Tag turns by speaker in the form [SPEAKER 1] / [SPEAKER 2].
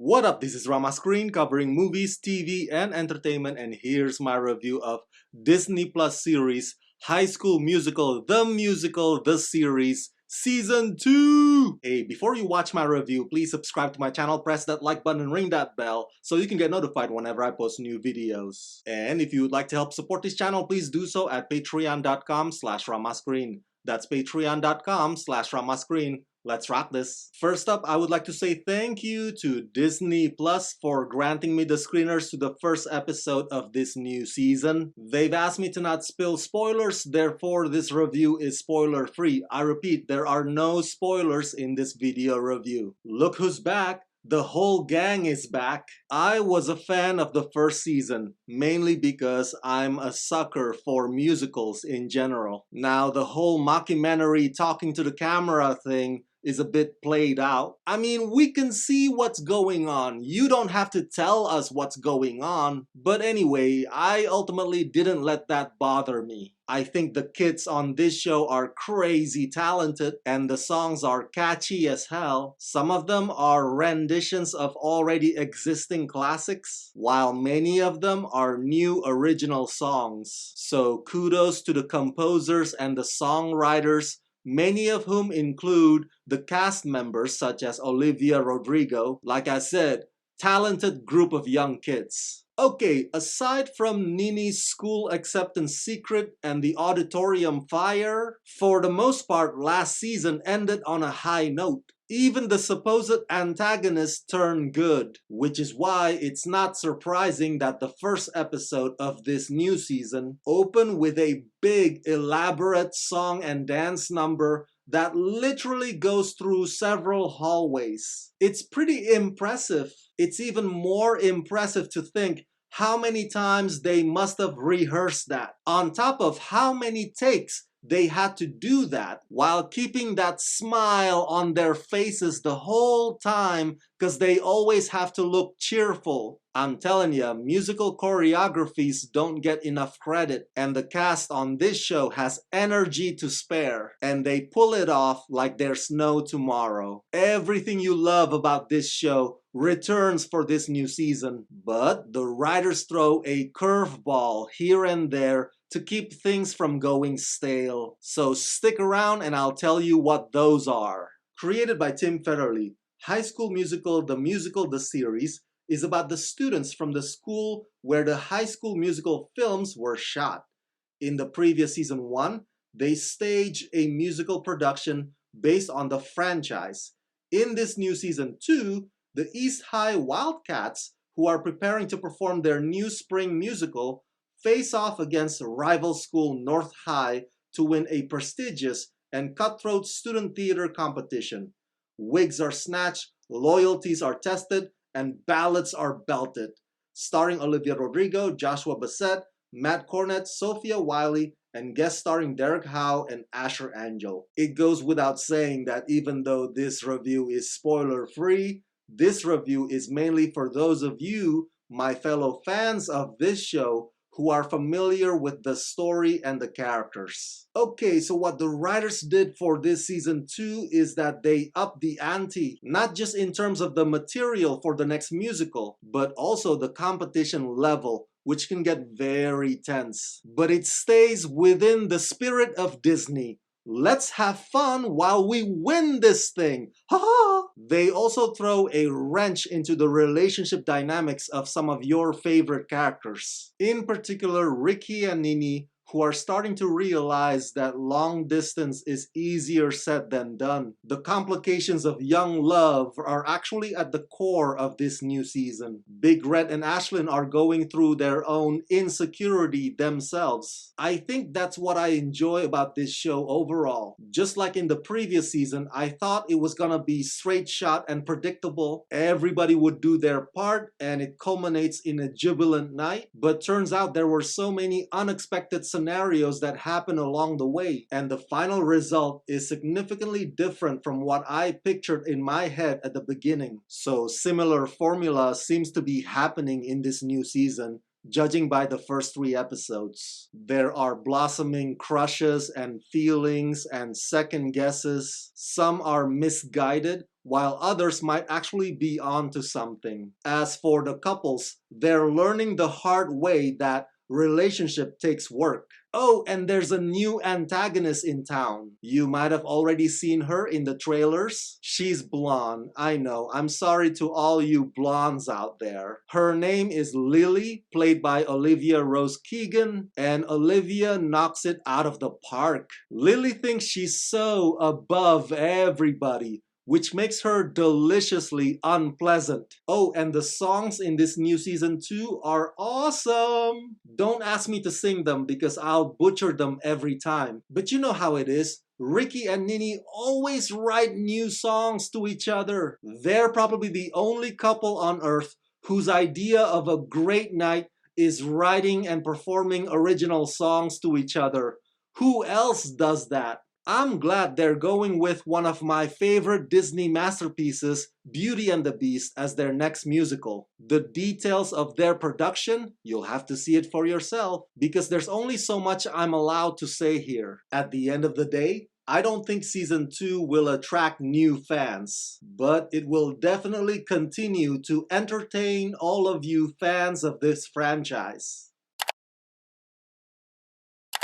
[SPEAKER 1] What up? This is Rama Screen covering movies, TV, and entertainment, and here's my review of Disney Plus series High School Musical, the series, Season 2! Hey, before you watch my review, please subscribe to my channel, press that like button, and ring that bell so you can get notified whenever I post new videos. And if you would like to help support this channel, please do so at patreon.com/ramascreen. That's patreon.com/ramascreen. Let's rock this. First up, I would like to say thank you to Disney Plus for granting me the screeners to the first episode of this new season. They've asked me to not spill spoilers, therefore this review is spoiler free. I repeat, there are no spoilers in this video review. Look who's back! The whole gang is back. I was a fan of the first season, mainly because I'm a sucker for musicals in general. Now, the whole mockumentary talking to the camera thing is a bit played out. I mean, we can see what's going on. You don't have to tell us what's going on. But anyway, I ultimately didn't let that bother me. I think the kids on this show are crazy talented and the songs are catchy as hell. Some of them are renditions of already existing classics, while many of them are new original songs. So kudos to the composers and the songwriters, many of whom include the cast members such as Olivia Rodrigo. Like I said, talented group of young kids. Okay, aside from Nini's school acceptance secret and the auditorium fire, for the most part last season ended on a high note. Even the supposed antagonist turned good, which is why it's not surprising that the first episode of this new season opened with a big, elaborate song and dance number that literally goes through several hallways. It's pretty impressive. It's even more impressive to think how many times they must have rehearsed that, on top of how many takes they had to do that while keeping that smile on their faces the whole time because they always have to look cheerful. I'm telling you, musical choreographies don't get enough credit, and the cast on this show has energy to spare, and they pull it off like there's no tomorrow. Everything you love about this show returns for this new season, but the writers throw a curveball here and there to keep things from going stale. So stick around and I'll tell you what those are. Created by Tim Federle, High School Musical, the series, is about the students from the school where the High School Musical films were shot. In the previous season 1, they staged a musical production based on the franchise. In this new season 2, the East High Wildcats, who are preparing to perform their new spring musical, face off against rival school North High to win a prestigious and cutthroat student theater competition. Wigs are snatched, loyalties are tested, and ballads are belted. Starring Olivia Rodrigo, Joshua Bassett, Matt Cornett, Sophia Wiley, and guest starring Derek Howe and Asher Angel. It goes without saying that even though this review is spoiler-free, this review is mainly for those of you, my fellow fans of this show, who are familiar with the story and the characters. Okay, so what the writers did for this season 2 is that they upped the ante, not just in terms of the material for the next musical, but also the competition level, which can get very tense. But it stays within the spirit of Disney. Let's have fun while we win this thing! Ha ha! They also throw a wrench into the relationship dynamics of some of your favorite characters. In particular, Ricky and Nini, who are starting to realize that long distance is easier said than done. The complications of young love are actually at the core of this new season. Big Red and Ashlyn are going through their own insecurity themselves. I think that's what I enjoy about this show overall. Just like in the previous season, I thought it was gonna be straight shot and predictable. Everybody would do their part and it culminates in a jubilant night. But turns out there were so many unexpected scenarios that happen along the way, and the final result is significantly different from what I pictured in my head at the beginning. So similar formula seems to be happening in this new season, judging by the first 3 episodes. There are blossoming crushes and feelings and second guesses. Some are misguided, while others might actually be onto something. As for the couples, they're learning the hard way that relationship takes work. Oh, and there's a new antagonist in town. You might have already seen her in the trailers. She's blonde, I know. I'm sorry to all you blondes out there. Her name is Lily, played by Olivia Rose Keegan, and Olivia knocks it out of the park. Lily thinks she's so above everybody, which makes her deliciously unpleasant. Oh, and the songs in this new season 2 are awesome! Don't ask me to sing them because I'll butcher them every time. But you know how it is. Ricky and Nini always write new songs to each other. They're probably the only couple on earth whose idea of a great night is writing and performing original songs to each other. Who else does that? I'm glad they're going with one of my favorite Disney masterpieces, Beauty and the Beast, as their next musical. The details of their production, you'll have to see it for yourself, because there's only so much I'm allowed to say here. At the end of the day, I don't think season 2 will attract new fans, but it will definitely continue to entertain all of you fans of this franchise.